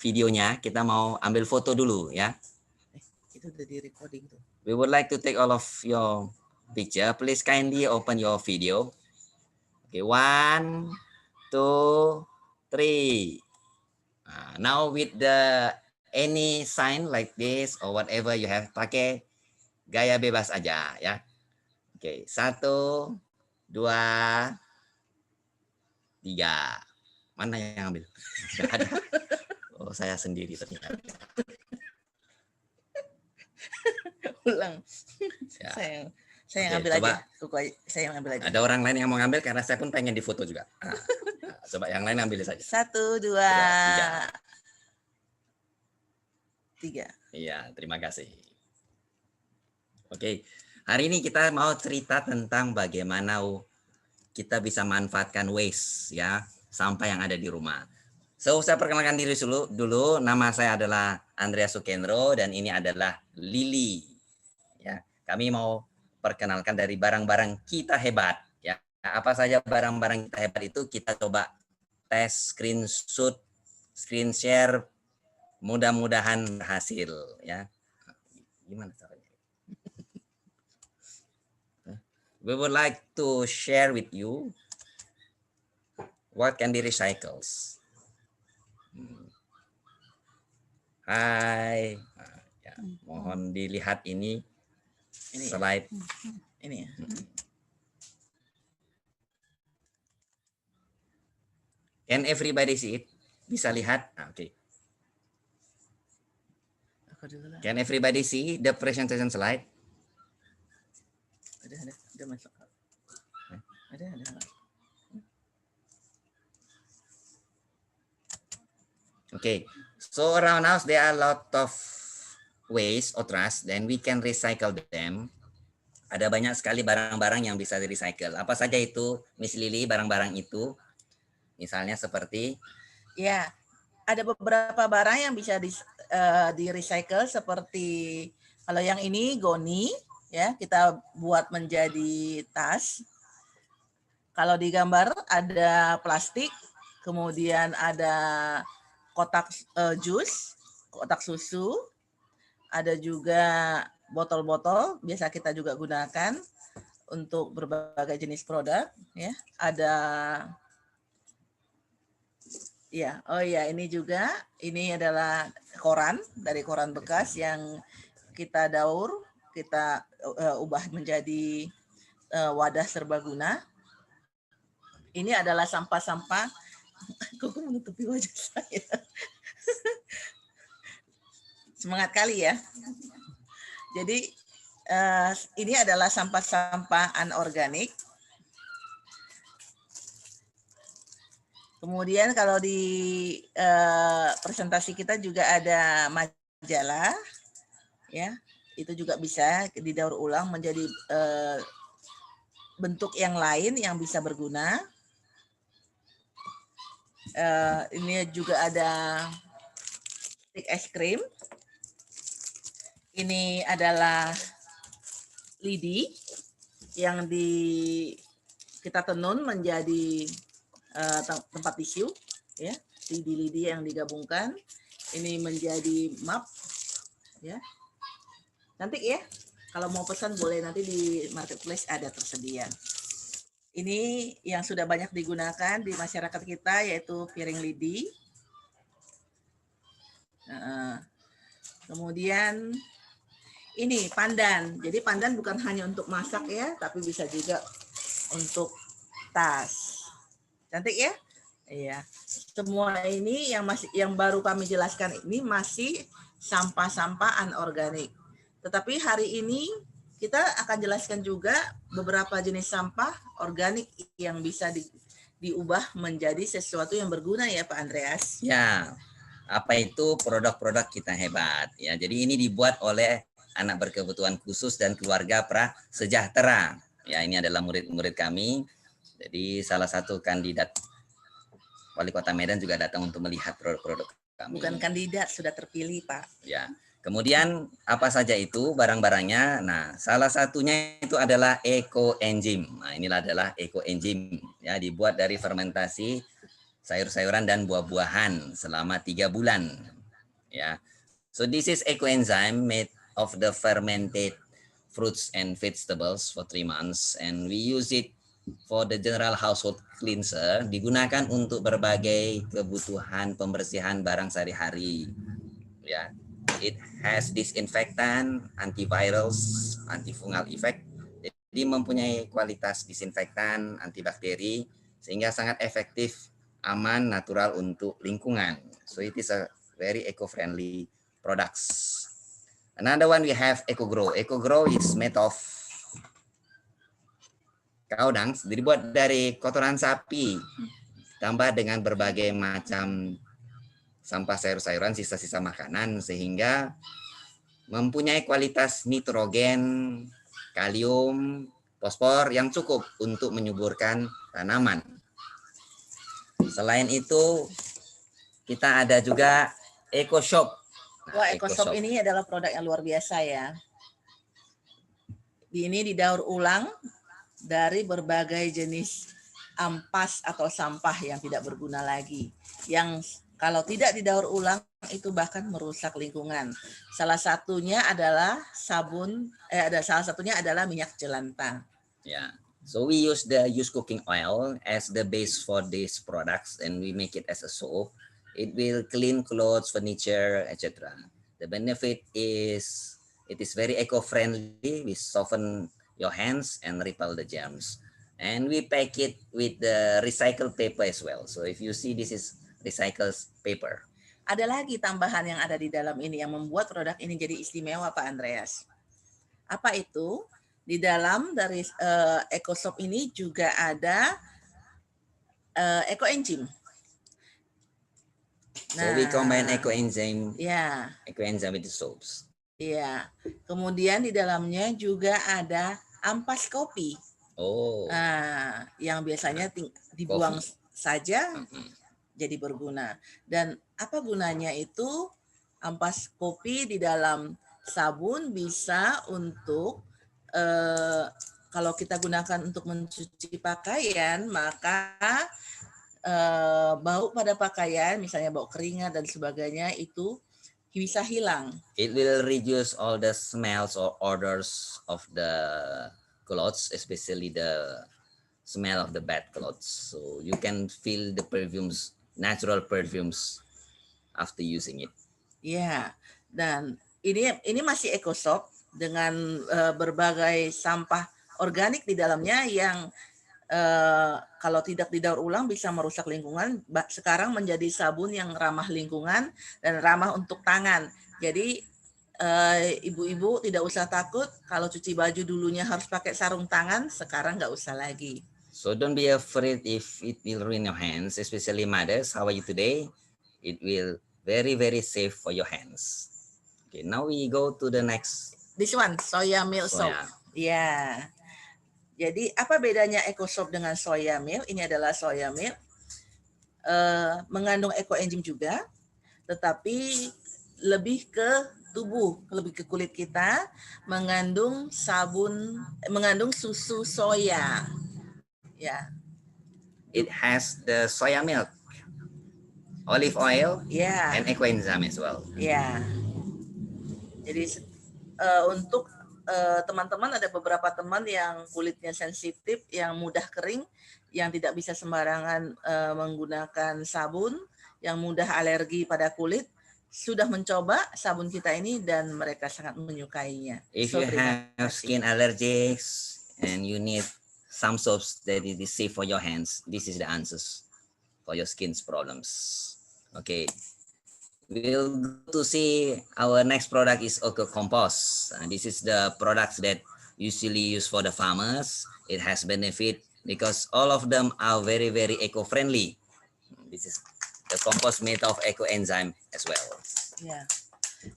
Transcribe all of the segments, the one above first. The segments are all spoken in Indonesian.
videonya, kita mau ambil foto dulu ya. Itu udah di recording tuh. We would like to take all of your picture. Please kindly open your video. Okay, 1, 2, 3. Now with the any sign like this or whatever you have, pakai gaya bebas aja ya. Oke, 1, 2, 3. Mana yang ambil? Nggak ada. Oh, saya sendiri ternyata. Ulang. Ya. Saya Oke, ngambil coba. aja. Saya ngambil aja. Ada orang lain yang mau ngambil karena saya pun pengen difoto juga. Coba yang lain ambil saja. 1, 2, 3. Iya, terima kasih. Oke, hari ini kita mau cerita tentang bagaimana kita bisa manfaatkan waste ya, sampah yang ada di rumah. So, saya perkenalkan diri dulu. Nama saya adalah Andreas Sukendro dan ini adalah Lili. Ya, kami mau perkenalkan dari barang-barang kita hebat. Ya, apa saja barang-barang kita hebat itu kita coba tes, screenshot, screen share. Mudah-mudahan berhasil ya. Gimana caranya? We would like to share with you what can be recycled. Hai, ya, mohon dilihat ini slide. Ini ya. Can everybody see it? Bisa lihat? Oke. Can everybody see the presentation slide? Ada masuk. Ada. Okay, so around us there are a lot of waste or trash, then we can recycle them. Ada banyak sekali barang-barang yang bisa di-recycle. Apa saja itu, Miss Lily, barang-barang itu? Misalnya seperti? Ya, ada beberapa barang yang bisa di-recycle seperti kalau yang ini goni, ya kita buat menjadi tas. Kalau di gambar ada plastik, kemudian ada kotak jus, kotak susu, ada juga botol-botol biasa kita juga gunakan untuk berbagai jenis produk. Ya, ada. Ya, oh ya ini juga, ini adalah koran dari koran bekas yang kita daur, kita ubah menjadi wadah serbaguna. Ini adalah sampah-sampah. Kok menutupi wajah saya? Semangat kali ya. Jadi ini adalah sampah-sampah anorganik. Kemudian kalau di presentasi kita juga ada majalah, ya itu juga bisa didaur ulang menjadi bentuk yang lain yang bisa berguna. Ini juga ada stik es krim. Ini adalah lidi yang kita tenun menjadi tempat tisu, ya, lidi-lidi yang digabungkan. Ini menjadi map, ya. Cantik ya. Kalau mau pesan boleh nanti di marketplace ada tersedia. Ini yang sudah banyak digunakan di masyarakat kita yaitu piring lidi. Kemudian ini pandan. Jadi pandan bukan hanya untuk masak ya, tapi bisa juga untuk tas. Cantik ya? Iya. Semua ini yang baru kami jelaskan ini masih sampah-sampah anorganik. Tetapi hari ini kita akan jelaskan juga beberapa jenis sampah organik yang bisa diubah menjadi sesuatu yang berguna ya Pak Andreas. Ya, apa itu produk-produk kita hebat ya. Jadi ini dibuat oleh anak berkebutuhan khusus dan keluarga prasejahtera. Ya, ini adalah murid-murid kami. Jadi salah satu kandidat Wali Kota Medan juga datang untuk melihat produk-produk kami. Bukan kandidat, sudah terpilih Pak. Ya. Kemudian apa saja itu barang-barangnya? Nah, salah satunya itu adalah eco-enzim. Nah, inilah adalah eco-enzim ya, dibuat dari fermentasi sayur-sayuran dan buah-buahan selama 3 bulan. Yeah. So this is ecoenzyme made of the fermented fruits and vegetables for 3 months, and we use it for the general household cleanser. Digunakan untuk berbagai kebutuhan pembersihan barang sehari-hari. Ya, it has disinfectant, antivirals, antifungal effect. Jadi mempunyai kualitas disinfektan, antibakteri, sehingga sangat efektif, aman, natural untuk lingkungan. So it is a very eco-friendly products. Another one we have EcoGrow. EcoGrow is made of cow dung, dibuat dari kotoran sapi, tambah dengan berbagai macam sampah sayur-sayuran, sisa-sisa makanan, sehingga mempunyai kualitas nitrogen, kalium, fosfor yang cukup untuk menyuburkan tanaman. Selain itu, kita ada juga EcoShop. Wah, EcoShop ini adalah produk yang luar biasa ya. Ini didaur ulang dari berbagai jenis ampas atau sampah yang tidak berguna lagi. Yang kalau tidak didaur ulang itu bahkan merusak lingkungan. Salah satunya adalah salah satunya adalah minyak jelantah. Yeah. So we use the used cooking oil as the base for these products, and we make it as a soap. It will clean clothes, furniture, etc. The benefit is it is very eco-friendly. We soften your hands and repel the germs. And we pack it with the recycled paper as well. So if you see, this is recycled paper. Ada lagi tambahan yang ada di dalam ini yang membuat produk ini jadi istimewa, Pak Andreas. Apa itu? Di dalam dari EcoShop ini juga ada ecoenzyme. So we combine ecoenzyme, ecoenzyme with the soaps. Iya. Kemudian di dalamnya juga ada ampas kopi. Oh. Nah, yang biasanya dibuang saja jadi berguna. Dan apa gunanya itu? Ampas kopi di dalam sabun bisa untuk kalau kita gunakan untuk mencuci pakaian, maka bau pada pakaian, misalnya bau keringat dan sebagainya, itu bisa hilang. It will reduce all the smells or odors of the clothes, especially the smell of the bad clothes. So you can feel the perfumes, natural perfumes after using it. Ya, dan ini masih EcoShop dengan berbagai sampah organik di dalamnya yang kalau tidak didaur ulang bisa merusak lingkungan. Sekarang menjadi sabun yang ramah lingkungan dan ramah untuk tangan. Jadi ibu-ibu tidak usah takut kalau cuci baju dulunya harus pakai sarung tangan, sekarang nggak usah lagi. So don't be afraid if it will ruin your hands, especially mothers. How are you today? It will very, very safe for your hands. Okay, now we go to the next. This one, soya milk soap. Ya. Jadi apa bedanya EcoShop dengan soya milk? Ini adalah soya milk. Mengandung ecoenzyme juga, tetapi lebih ke tubuh, lebih ke kulit kita, mengandung susu soya. Ya. It has the soya milk, olive oil, and ecoenzyme as well. Ya. Jadi untuk teman-teman, ada beberapa teman yang kulitnya sensitif, yang mudah kering, yang tidak bisa sembarangan menggunakan sabun, yang mudah alergi pada kulit, sudah mencoba sabun kita ini dan mereka sangat menyukainya. If you have skin allergies and you need some soaps that is safe for your hands, this is the answers for your skin's problems. Okay. We'll go to see our next product is EcoCompost. This is the products that usually used for the farmers. It has benefit because all of them are very, very eco-friendly. This is the compost made of ecoenzyme as well. Ya.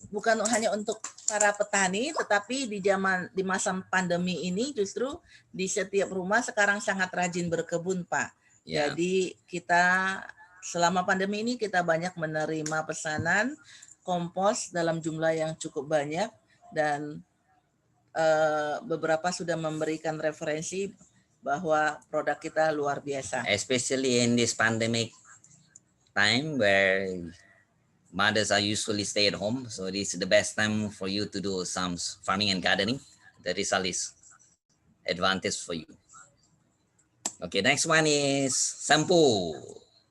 Bukan hanya untuk para petani, tetapi di masa pandemi ini justru di setiap rumah sekarang sangat rajin berkebun, Pak. Yeah. Jadi kita selama pandemi ini kita banyak menerima pesanan kompos dalam jumlah yang cukup banyak, dan beberapa sudah memberikan referensi bahwa produk kita luar biasa. Especially in this pandemic time where mothers are usually stay at home, so this is the best time for you to do some farming and gardening. The result is advantage for you. Okay, next one is shampoo.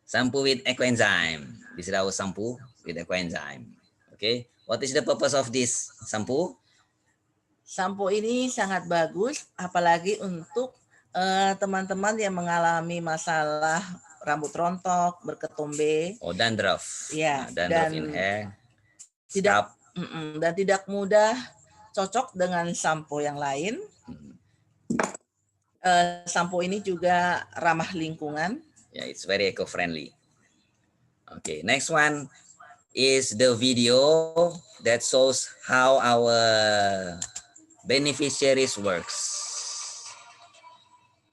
Shampoo with ecoenzyme. This is our shampoo with ecoenzyme. Okay, what is the purpose of this shampoo? Sampo ini sangat bagus, apalagi untuk teman-teman yang mengalami masalah rambut rontok, berketombe, Oh, dandruff. ya, Dandruff dan in hair, tidak scalp. dan tidak mudah cocok dengan sampo yang lain. Sampo ini juga ramah lingkungan. Yeah, it's very eco-friendly. Okay, next one is the video that shows how our beneficiaries works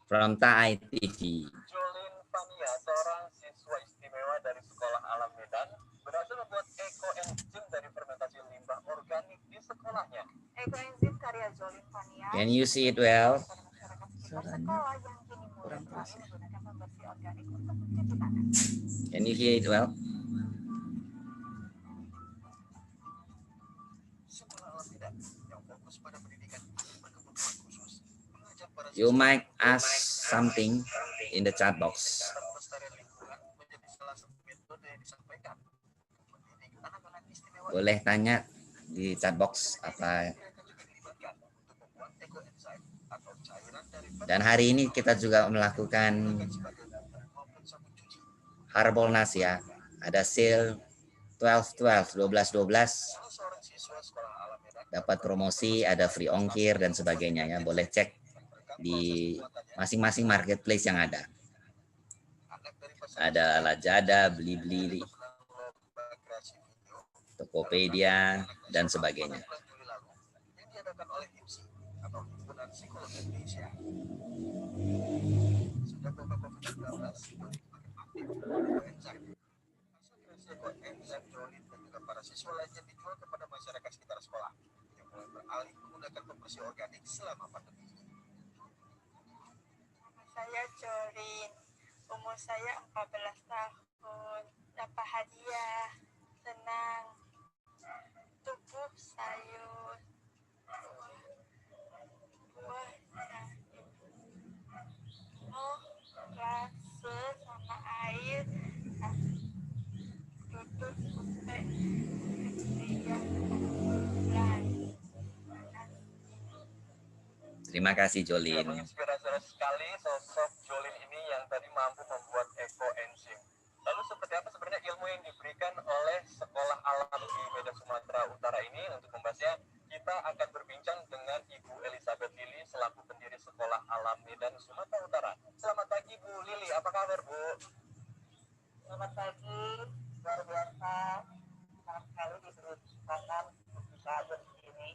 from TAI TV. Jolin Fania, seorang siswa istimewa dari Sekolah Alam Medan, berhasil membuat ekoenzim dari fermentasi limbah organik di sekolahnya. Ekoenzim karya Jolin Fania. Can you see it well? Suaranya kurang keras. Can you hear it well? You might ask something in the chat box. Boleh tanya di chat box apa. Dan hari ini kita juga melakukan Harbolnas ya. Ada sale 12 dapat promosi, ada free ongkir dan sebagainya ya. Boleh cek di masing-masing marketplace yang ada. Ada Lazada, Blibli, Tokopedia dan sebagainya. Para siswa lainnya dijual kepada masyarakat sekitar sekolah yang mulai beralih menggunakan pembersih organik selama pandemi. Saya Jolin, umur saya 14 tahun, dapat hadiah, senang, tubuh sayur, buah, rasa sama air, duduk sampai Terima kasih Jolin. Menginspirasi sekali sosok Jolin ini yang tadi mampu membuat ekoenzim. Lalu seperti apa sebenarnya ilmu yang diberikan oleh Sekolah Alam di Medan Sumatera Utara ini? Untuk membahasnya, kita akan berbincang dengan Ibu Elizabeth Lili selaku pendiri Sekolah Alam Medan Sumatera Utara. Selamat pagi Bu Lili, apa kabar Bu? Selamat pagi, luar biasa, senang sekali diberi kesempatan untuk bisa hadir di sini.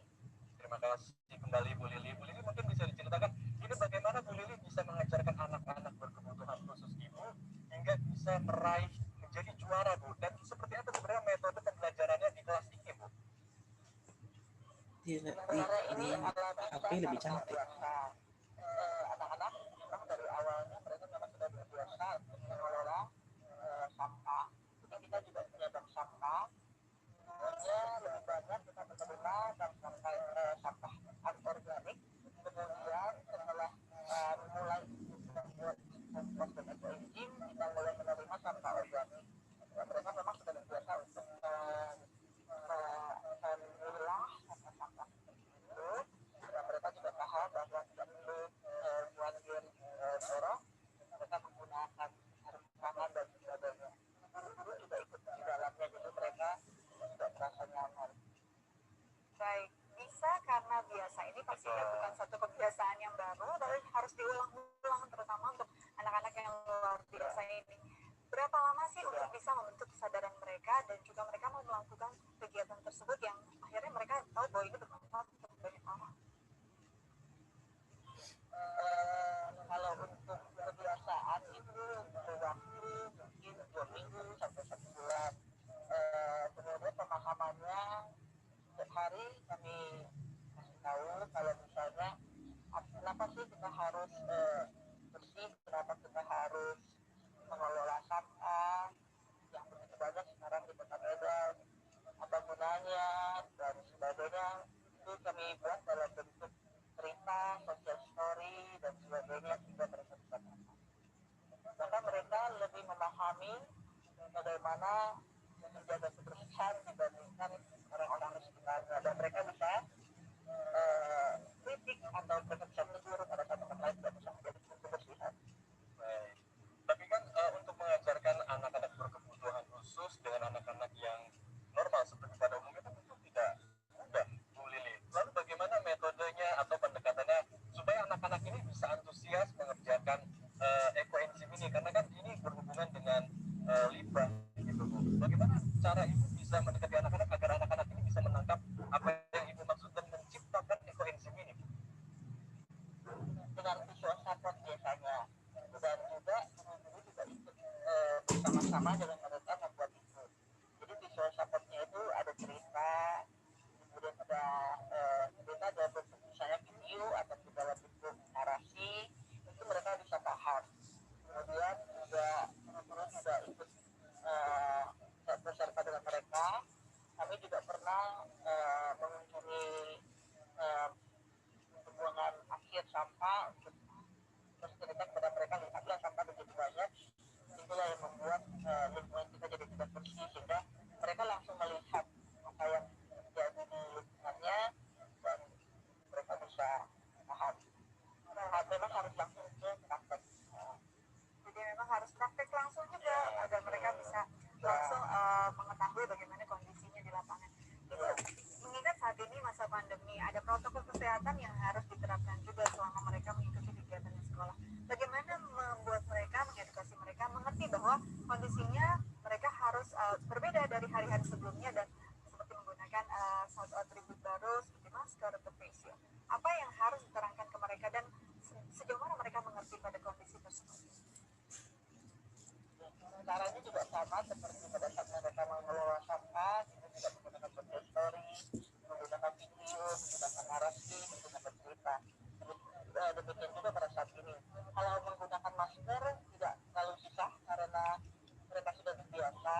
Terima kasih kembali Bu Lili. Bu Lili mungkin bisa diceritakan ini bagaimana Bu Lili bisa mengajarkan anak-anak berkebutuhan khusus Ibu hingga bisa meraih menjadi juara Bu, dan seperti apa sebenarnya metode pembelajarannya di kelas ini Bu? Di HP lebih cantik. Anak-anak memang dari awalnya mereka memang sudah berbiasa untuk mengelola sampah. Jadi kita juga punya bank sampah. Hanya lebih banyak kita menerima bank sampah anorganik. Kemudian setelah mulai membuat kompos dan ekoenzim, kita mulai menerima sampah organik. Mereka memang sudah terbiasa untuk memilah sampah-sampah itu. Mereka juga paham bahwa tidak perlu buat orang. Mereka menggunakan sarung tangan dan sebagainya. Guru juga ikut di dalamnya, jadi mereka tidak merasa nyaman. Baik, bisa karena biasa ini pastinya bukan satu kebiasaan yang baru, tapi harus diulang-ulang terutama untuk anak-anak yang luar biasa ini. Berapa lama sih untuk bisa membentuk kesadaran mereka dan juga mereka mau melakukan kegiatan tersebut yang akhirnya mereka tahu bahwa ini bermanfaat untuk banyak orang? Kalau untuk kebiasaan itu butuh waktu mungkin 2 minggu sampai 1 bulan. Kemudian pemahamannya setiap hari kami kasih tahu kalau misalnya kenapa sih kita harus bersih, kenapa kita harus mengelola sampah yang begitu banyak sekarang di Kota Medan. itu kami buat dalam bentuk cerita, social story, dan sebagainya sehingga mereka bisa paham. Maka mereka lebih memahami bagaimana menjaga kebersihan dibandingkan orang-orang di sekitarnya, dan mereka bisa kritik atau mereka bisa menegur pada saat tempat lain tidak bisa menjadi kebersihan. Baik. Tapi kan untuk mengajarkan anak-anak berkebutuhan khusus dengan anak-anak yang normal seperti pada umumnya kan itu tidak mudah, Bu Lili. Lalu bagaimana metodenya atau pendekatannya supaya anak-anak ini bisa antusias mengerjakan ekoenzim ini, karena kan ini berhubungan dengan limbah gitu, Bu. Bagaimana cara ibu bisa mendekati anak-anak agar anak-anak ini bisa menangkap apa yang ibu maksud dan menciptakan ekoenzim ini, Bu? Dengan visual support biasanya, dan juga guru-guru juga ikut bersama-sama dengan mereka membuat itu. Jadi visual supportnya itu ada cerita, kemudian ada cerita dalam bentuk misalnya video atau dalam bentuk narasi, itu mereka bisa paham. Kemudian juga guru-guru juga ikut beserta dengan mereka. Kami juga pernah mengunjungi pembuangan akhir sampah untuk bercerita kepada mereka, lihatlah sampah begitu banyak, itulah yang membuat lingkungan kita jadi tidak bersih, sehingga mereka langsung melihat apa yang terjadi di lingkungannya dan mereka bisa paham. Memang harus langsung ke praktek. Jadi memang harus praktek langsung juga agar mereka bisa langsung mengetahui bagaimana kondisinya di lapangan. Itu mengingat saat ini masa pandemi, ada protokol kesehatan yang harus diterapkan juga selama mereka mengikuti kegiatan di sekolah. Bagaimana membuat mereka, mengedukasi mereka mengerti bahwa kondisinya mereka harus berbeda dari hari-hari sebelumnya, dan seperti menggunakan satu atribut baru seperti masker atau face shield. Apa yang harus diterangkan ke mereka dan sejauh mana mereka mengerti pada kondisi tersebut? Caranya juga sama seperti pada saat mereka mengelola sampah, kita juga menggunakan social story, menggunakan video, menggunakan narasi, menggunakan cerita. Demikian juga pada saat ini. Kalau menggunakan masker tidak terlalu susah karena mereka sudah terbiasa.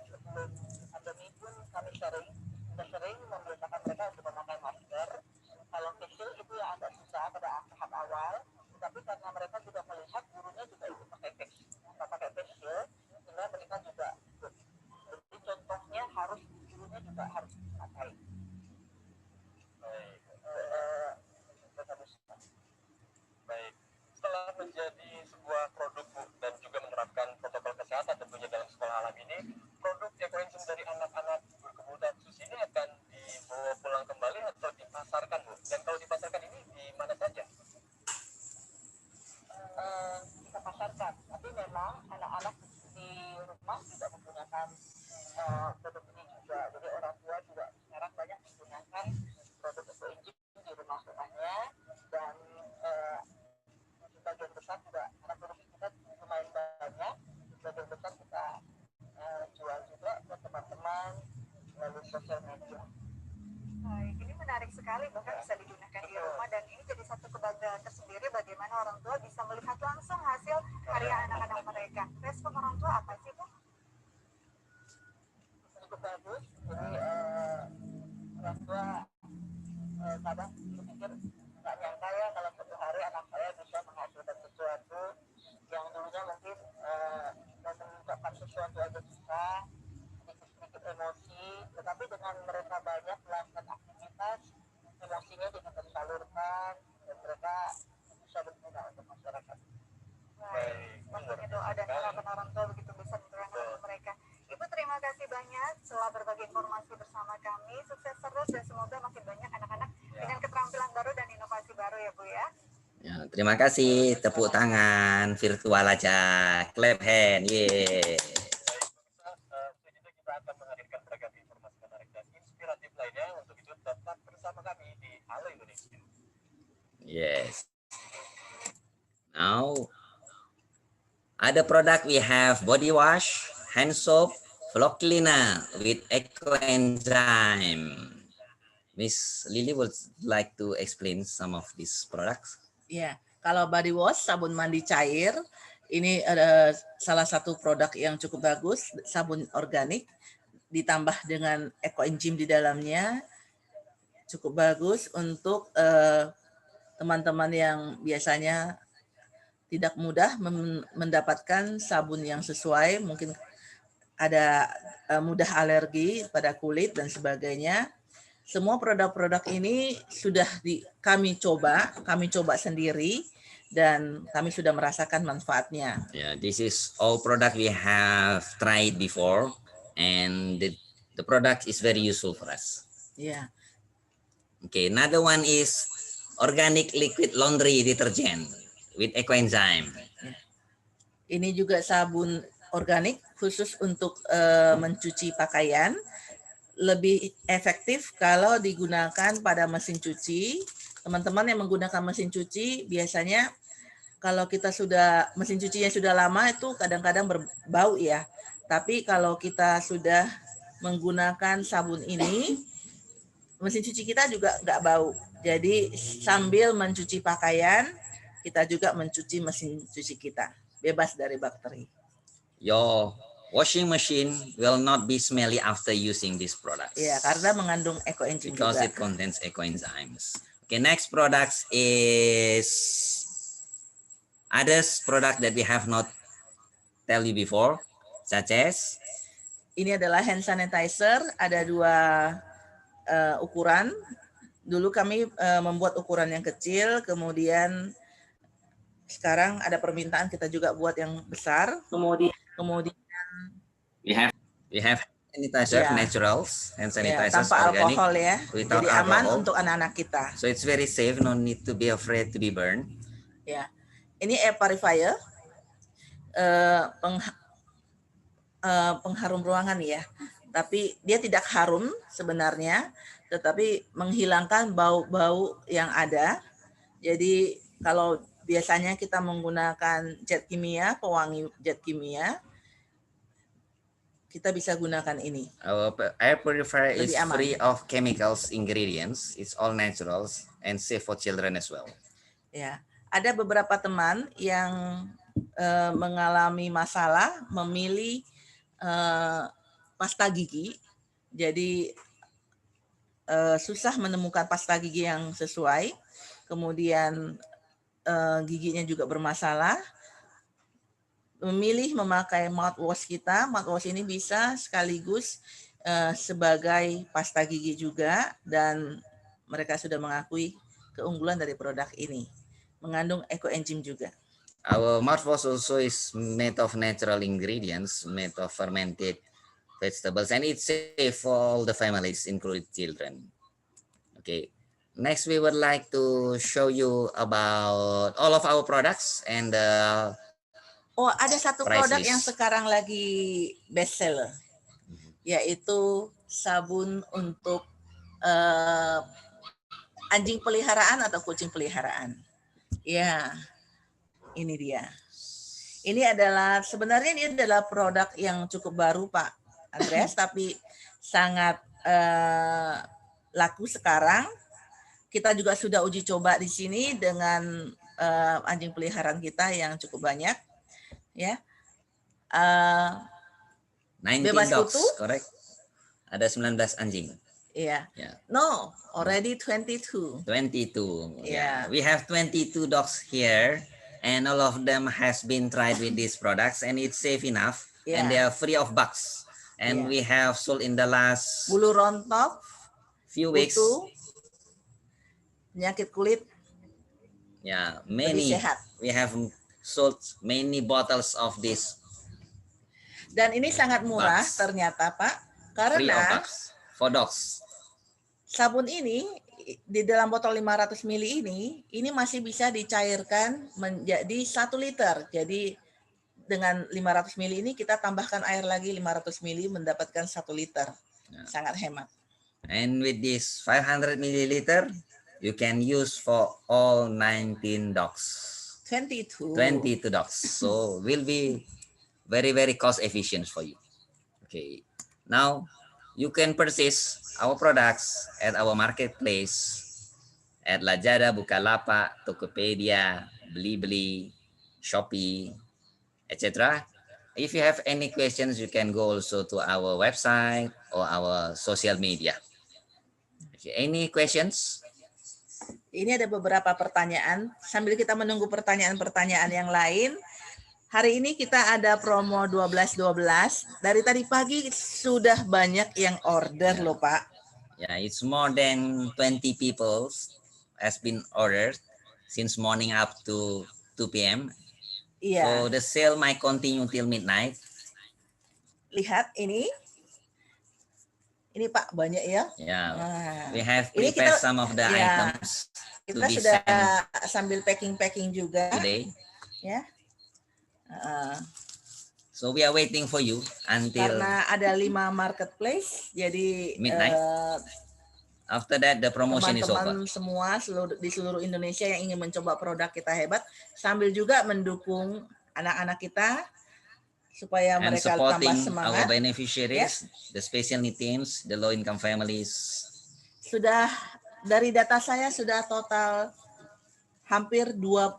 Sebelum pandemi pun kami sudah sering membiasakan mereka untuk memakai masker. Kalau face shield itu yang agak susah pada tahap awal, tetapi karena mereka juga melihat gurunya juga ikut pakai face shield, sehingga mereka juga ikut. Jadi contohnya harus gurunya juga harus pakai. Baik. Setelah menjadi sebuah produk, Bu, dan juga menerapkan protokol kesehatan tentunya dalam sekolah alam ini, produk ekoenzim dari anak-anak berkebutuhan khusus ini akan dibawa pulang kembali atau dipasarkan, Bu? Dan kalau dipasarkan ini di mana saja? Kita pasarkan, tapi memang anak-anak di rumah tidak menggunakan produk ini juga. Jadi orang tua juga sekarang banyak menggunakan produk ekoenzim di rumahnya, dan sebagian besar juga anak produksi kita lumayan banyak, sebagian besar kita jual juga ke teman-teman melalui sosial media. Baik, ini menarik sekali, bahkan bisa digunakan di rumah, dan ini jadi satu kebanggaan tersendiri bagaimana orang tua bisa melihat langsung hasil karya anak-anak mereka. Respon orang tua apa sih, Bu? Cukup bagus. Jadi orang tua kadang berpikir nggak nyangka ya kalau suatu hari anak saya bisa menghasilkan sesuatu yang dulunya mungkin mengungkapkan sesuatu aja bisa, sedikit-sedikit emosi, tetapi dengan mereka banyak melakukan aktivitas, emosinya jadi tersalurkan dan mereka bisa berguna untuk masyarakat. Baik, pastinya doa dan harapan orang tua begitu besar untuk anak-anak mereka. Ibu, terima kasih banyak telah berbagi informasi bersama kami. Sukses terus dan semoga makin banyak anak-anak dengan keterampilan baru dan inovasi baru ya, Bu ya. Ya, terima kasih. Tepuk tangan virtual aja. Clap hand. Yeay. Selanjutnya kita akan menghadirkan beragam informasi menarik dan inspiratif lainnya. Untuk itu tetap bersama kami di Halo Indonesia. Yes. Now, other product we have body wash, hand soap, floor cleaner with ecoenzyme. Miss Lily would like to explain some of these products. Ya, kalau body wash, sabun mandi cair, ini ada salah satu produk yang cukup bagus, sabun organik, ditambah dengan ekoenzim di dalamnya. cukup bagus untuk teman-teman yang biasanya tidak mudah mendapatkan sabun yang sesuai, mungkin ada mudah alergi pada kulit dan sebagainya. Semua produk-produk ini sudah kami coba sendiri dan kami sudah merasakan manfaatnya. Yeah, this is all product we have tried before, and the product is very useful for us. Ya, Okay, another one is organic liquid laundry detergent with ecoenzyme. ini juga sabun organik khusus untuk mencuci pakaian. Lebih efektif kalau digunakan pada mesin cuci. Teman-teman yang menggunakan mesin cuci biasanya kalau kita mesin cucinya sudah lama itu kadang-kadang berbau ya. Tapi kalau kita sudah menggunakan sabun ini, mesin cuci kita juga nggak bau. Jadi sambil mencuci pakaian, kita juga mencuci mesin cuci kita, bebas dari bakteri. Your washing machine will not be smelly after using this product. Ya, karena mengandung ecoenzyme because juga. it contains ecoenzymes. Okay, next product is others product that we have not tell you before, such as Ini adalah hand sanitizer, ada 2 ukuran. Dulu kami membuat ukuran yang kecil, kemudian sekarang ada permintaan kita juga buat yang besar. Kemudian we have sanitizer, Ya. naturals, hand ya, sanitizer tanpa organic, alkohol ya. without Jadi aman alcohol. untuk anak-anak kita. So it's very safe, no need to be afraid to be burned. Ya. Ini air purifier, pengharum ruangan ya. Tapi dia tidak harum sebenarnya, tetapi menghilangkan bau-bau yang ada. Jadi kalau biasanya kita menggunakan zat kimia, pewangi zat kimia, kita bisa gunakan ini. Our air purifier is Lebih aman. free of chemicals ingredients. It's all naturals and safe for children as well. Ya, ada beberapa teman yang mengalami masalah memilih pasta gigi. Jadi susah menemukan pasta gigi yang sesuai. Kemudian giginya juga bermasalah. Memilih memakai mouthwash kita. Mouthwash ini bisa sekaligus sebagai pasta gigi juga, dan mereka sudah mengakui keunggulan dari produk ini. Mengandung ecoenzyme juga. Our mouthwash also is made of natural ingredients, made of fermented vegetables, and it's safe for all the families, including children. Okay. Next, we would like to show you about all of our products and Oh, ada satu price produk list. yang sekarang lagi best seller, yaitu sabun untuk anjing peliharaan atau kucing peliharaan. Ya, ini dia. Sebenarnya ini adalah produk yang cukup baru, Pak Andreas, tapi sangat laku sekarang. Kita juga sudah uji coba di sini dengan anjing peliharaan kita yang cukup banyak. Ya, 19 bebas dogs, kutu. correct? Ada 19 anjing. Iya. Yeah. No, already 22. 22. Yeah. We have 22 dogs here, and all of them has been tried with these products, and it's safe enough, and they are free of bugs. And we have sold in the last bulu rontok, few weeks. kutu, penyakit kulit, Yeah, lebih many. sehat. We have sold many bottles of this Dan ini sangat murah Bugs. ternyata, Pak, free of karena bugs for dogs. sabun ini di dalam botol 500 ml ini masih bisa dicairkan menjadi 1 liter. Jadi dengan 500 ml ini kita tambahkan air lagi 500 ml mendapatkan 1 liter. Sangat hemat. And with this 500 milliliter, you can use for all 19 dogs. 22. 22 dogs. So will be very, very cost efficient for you. Okay. Now you can purchase our products at our marketplace at Lazada, Bukalapak, Tokopedia, Blibli, Shopee, etc. If you have any questions, you can go also to our website or our social media. Okay, any questions? Ini ada beberapa pertanyaan. Sambil kita menunggu pertanyaan-pertanyaan yang lain, hari ini kita ada promo 12-12. Dari tadi pagi sudah banyak yang order loh Pak. Yeah, it's more than 20 people has been ordered since morning up to 2 p.m. Iya, So the sale might continue till midnight. lihat ini. Ini Pak banyak ya. Yeah, Nah, we have ini prepared some of the ya, items to kita be sudah sent sambil packing juga today. ya. So we are waiting for you until Karena ada 5 marketplace, jadi midnight. After that, the promotion is over. teman-teman semua di seluruh Indonesia yang ingin mencoba produk kita hebat, sambil juga mendukung anak-anak kita supaya And mereka supporting tambah semangat. our beneficiaries, the special need teams, the low income families. Sudah dari data saya sudah total hampir 20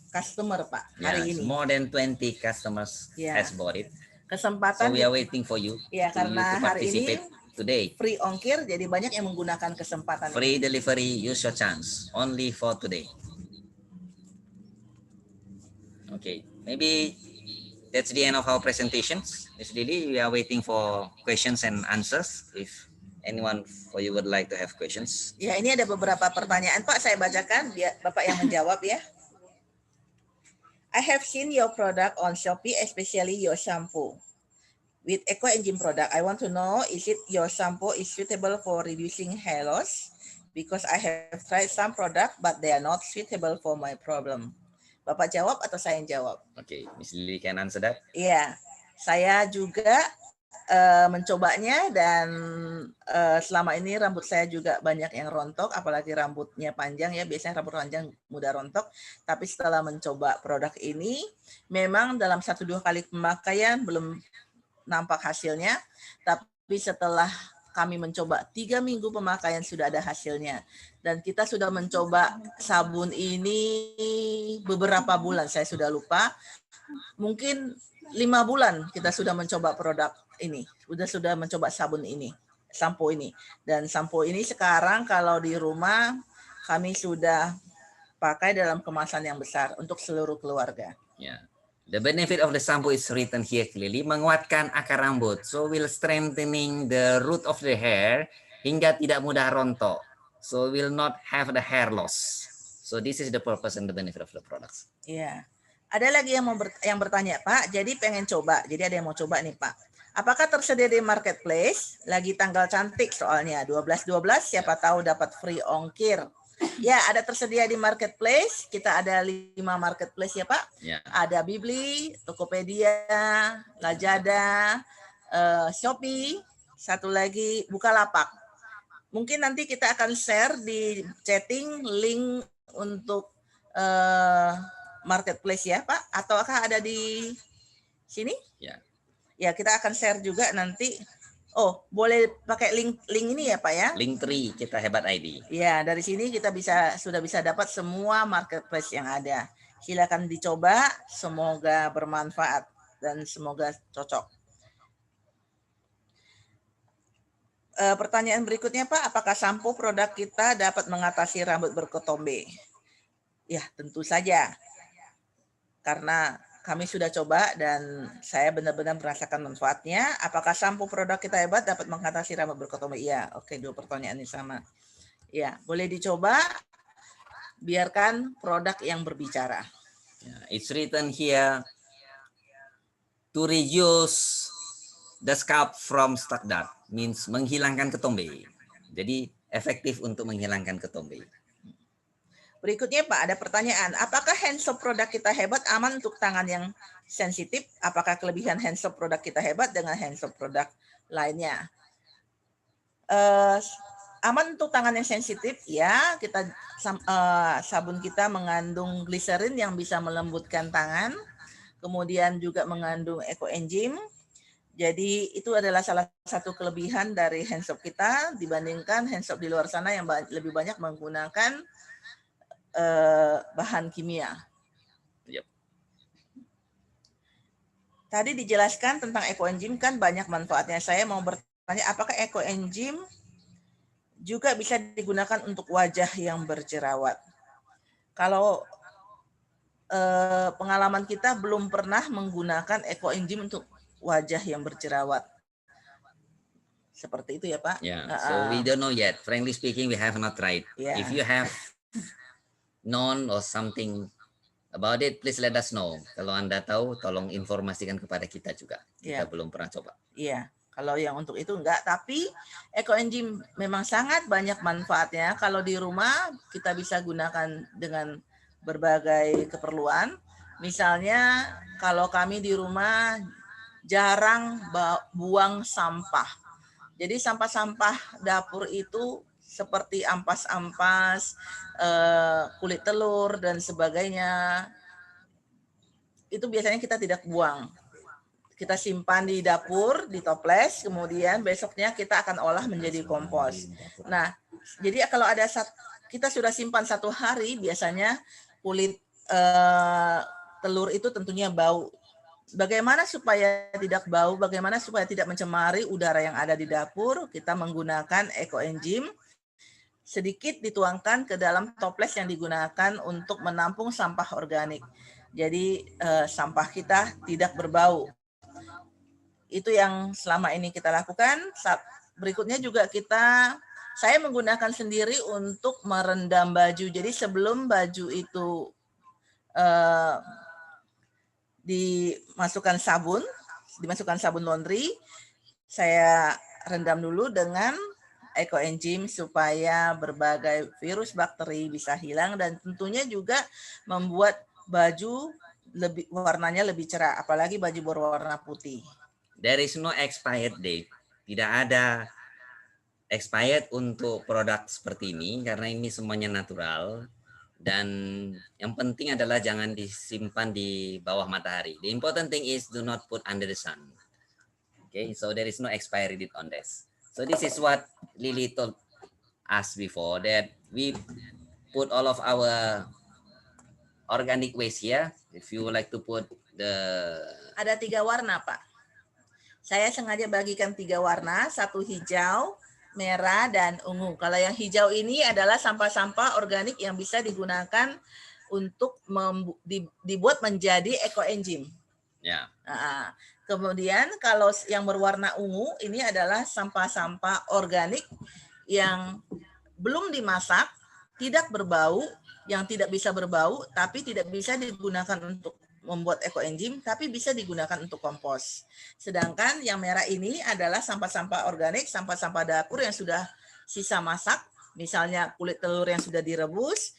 customer Pak hari Yes, ini. more than 20 customers has bought it. Kesempatan So we are waiting for you, ya, karena to hari ini participate today. free ongkir, jadi banyak yang menggunakan kesempatan Free ini. delivery, use your chance. Only for today. Okay, maybe that's the end of our presentations. Ms. Lily, we are waiting for questions and answers. If anyone for you would like to have questions. Ya, ini ada beberapa pertanyaan Pak, saya bacakan biar Bapak yang menjawab ya. I have seen your product on Shopee, especially your shampoo. With Eco Engine product, I want to know, is it your shampoo is suitable for reducing hair loss? Because I have tried some product, but they are not suitable for my problem. Bapak jawab atau saya yang jawab? Okay, Ms. Lily can answer that. Iya, saya juga mencobanya dan selama ini rambut saya juga banyak yang rontok, apalagi rambutnya panjang ya, biasanya rambut panjang mudah rontok. Tapi setelah mencoba produk ini, memang dalam 1-2 kali pemakaian belum nampak hasilnya, tapi setelah kami mencoba 3 minggu pemakaian sudah ada hasilnya. Dan kita sudah mencoba sabun ini beberapa bulan, saya sudah lupa. Mungkin 5 bulan kita sudah mencoba produk ini, sudah mencoba sabun ini, sampo ini. Dan sampo ini sekarang kalau di rumah kami sudah pakai dalam kemasan yang besar untuk seluruh keluarga. Yeah. The benefit of the shampoo is written here clearly, menguatkan akar rambut. So will strengthening the root of the hair hingga tidak mudah rontok. So will not have the hair loss. So this is the purpose and the benefit of the products. Iya. Ada lagi yang bertanya, Pak, jadi pengen coba. Jadi ada yang mau coba nih, Pak. Apakah tersedia di marketplace? Lagi tanggal cantik soalnya, 12-12, siapa tahu dapat free ongkir. Ya, ada tersedia di marketplace. Kita ada 5 marketplace ya, Pak. Yeah. Ada Bibli, Tokopedia, Lazada, Shopee, satu lagi Bukalapak. Mungkin nanti kita akan share di chatting link untuk marketplace ya, Pak. Ataukah ada di sini? Ya. Ya, kita akan share juga nanti. Oh, boleh pakai link ini ya, Pak ya? Linktree Kita Hebat ID. Ya, dari sini kita sudah bisa dapat semua marketplace yang ada. Silakan dicoba, semoga bermanfaat dan semoga cocok. Pertanyaan berikutnya, Pak, apakah sampo produk kita dapat mengatasi rambut berketombe? Ya, tentu saja. Karena kami sudah coba dan saya benar-benar merasakan manfaatnya. Apakah sampo produk kita hebat dapat mengatasi rambut berketombe? Iya, oke, 2 pertanyaan ini sama. Ya, boleh dicoba. Biarkan produk yang berbicara. It's written here to reduce the scalp from stuck dark, means menghilangkan ketombe. Jadi efektif untuk menghilangkan ketombe. Berikutnya Pak, ada pertanyaan. Apakah hand soap produk kita hebat aman untuk tangan yang sensitif? Apakah kelebihan hand soap produk kita hebat dengan hand soap produk lainnya? Aman untuk tangan yang sensitif, ya. Sabun kita mengandung gliserin yang bisa melembutkan tangan. Kemudian juga mengandung Eco Engine. Jadi itu adalah salah satu kelebihan dari hand soap kita dibandingkan hand soap di luar sana yang lebih banyak menggunakan bahan kimia. Yep. Tadi dijelaskan tentang Eco Engine kan banyak manfaatnya. Saya mau bertanya, apakah Eco Engine juga bisa digunakan untuk wajah yang berjerawat. Kalau pengalaman kita belum pernah menggunakan eco enzim untuk wajah yang berjerawat. Seperti itu ya Pak. Yeah, so we don't know yet. Frankly speaking, we have not tried. Yeah. If you have known or something about it, please let us know. Kalau Anda tahu, tolong informasikan kepada kita juga. Kita belum pernah coba. Iya, kalau yang untuk itu enggak. Tapi eco enzim memang sangat banyak manfaatnya. Kalau di rumah kita bisa gunakan dengan berbagai keperluan. Misalnya kalau kami di rumah jarang buang sampah. Jadi sampah-sampah dapur itu seperti ampas-ampas, kulit telur dan sebagainya, itu biasanya kita tidak buang. Kita simpan di dapur, di toples, kemudian besoknya kita akan olah menjadi kompos. Nah, jadi kalau ada kita sudah simpan 1 hari, biasanya kulit telur itu tentunya bau. Bagaimana supaya tidak bau, bagaimana supaya tidak mencemari udara yang ada di dapur, kita menggunakan eco enzim. Sedikit dituangkan ke dalam toples yang digunakan untuk menampung sampah organik. Jadi sampah kita tidak berbau. Itu yang selama ini kita lakukan. Berikutnya juga saya menggunakan sendiri untuk merendam baju. Jadi sebelum baju itu dimasukkan sabun laundry, saya rendam dulu dengan eco enzim supaya berbagai virus bakteri bisa hilang dan tentunya juga membuat baju warnanya lebih cerah, apalagi baju berwarna putih. There is no expired date. Tidak ada expired untuk produk seperti ini karena ini semuanya natural. Dan yang penting adalah jangan disimpan di bawah matahari. The important thing is do not put under the sun. Okay, so there is no expiry date on this. So this is what Lily told us before, that we put all of our organic waste here. If you would like to put Ada 3 warna Pak. Saya sengaja bagikan 3 warna, 1 hijau, merah, dan ungu. Kalau yang hijau ini adalah sampah-sampah organik yang bisa digunakan untuk dibuat menjadi eco enzim. Ya. Kemudian kalau yang berwarna ungu ini adalah sampah-sampah organik yang belum dimasak, tidak berbau, yang tidak bisa berbau, tapi tidak bisa digunakan untuk membuat eco enzim, tapi bisa digunakan untuk kompos. Sedangkan yang merah ini adalah sampah-sampah organik, sampah-sampah dapur yang sudah sisa masak, misalnya kulit telur yang sudah direbus,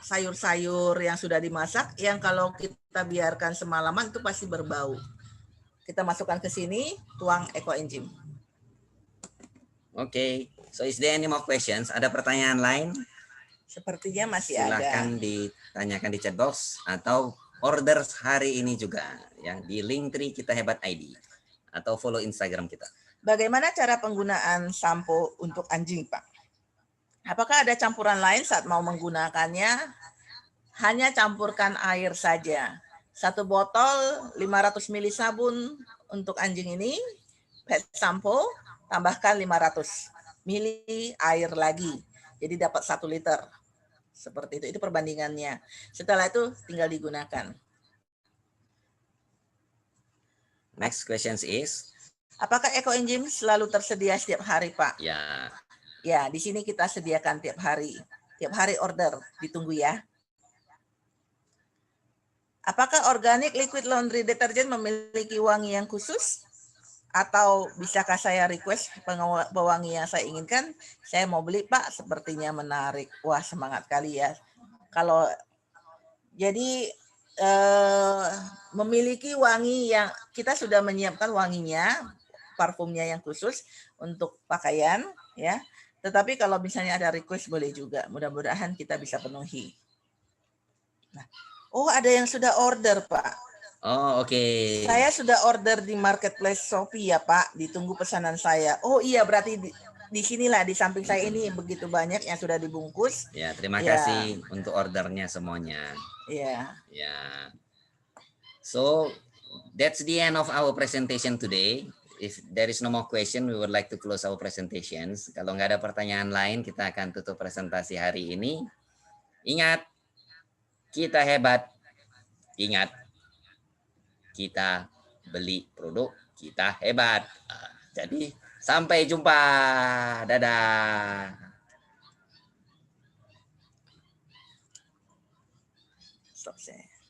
sayur-sayur yang sudah dimasak, yang kalau kita biarkan semalaman itu pasti berbau. Kita masukkan ke sini, tuang eco enzim. Okay, so is there any more questions? Ada pertanyaan lain? Sepertinya masih Silahkan ada. Ditanyakan di chat box atau order hari ini juga ya di Linktree Kita Hebat ID atau follow Instagram kita. Bagaimana cara penggunaan sampo untuk anjing, Pak? Apakah ada campuran lain saat mau menggunakannya? Hanya campurkan air saja. 1 botol 500 ml sabun untuk anjing ini, pet sampo, tambahkan 500 ml air lagi. Jadi dapat 1 liter. Seperti itu perbandingannya. Setelah itu tinggal digunakan. Next question is, apakah eco enzim selalu tersedia setiap hari, Pak? ya. Ya, di sini kita sediakan tiap hari. Tiap hari order, ditunggu ya. Apakah organic liquid laundry detergent memiliki wangi yang khusus? Atau bisakah saya request pewangi yang saya inginkan? Saya mau beli, Pak, sepertinya menarik. Wah, semangat kali ya. Kalau jadi memiliki wangi yang kita sudah menyiapkan wanginya, parfumnya yang khusus untuk pakaian, ya. Tetapi kalau misalnya ada request boleh juga. Mudah-mudahan kita bisa penuhi. Nah, oh, ada yang sudah order, Pak. Oh, oke. Saya sudah order di marketplace Shopee ya, Pak. Ditunggu pesanan saya. Oh iya, berarti di sinilah di samping saya ini begitu banyak yang sudah dibungkus. Ya, terima kasih untuk ordernya semuanya. Ya. Ya. So, that's the end of our presentation today. if there is no more question, we would like to close our presentations. Kalau nggak ada pertanyaan lain, kita akan tutup presentasi hari ini. Ingat, kita hebat. Ingat, kita beli produk, kita hebat. Jadi, sampai jumpa. Dadah. Stop share.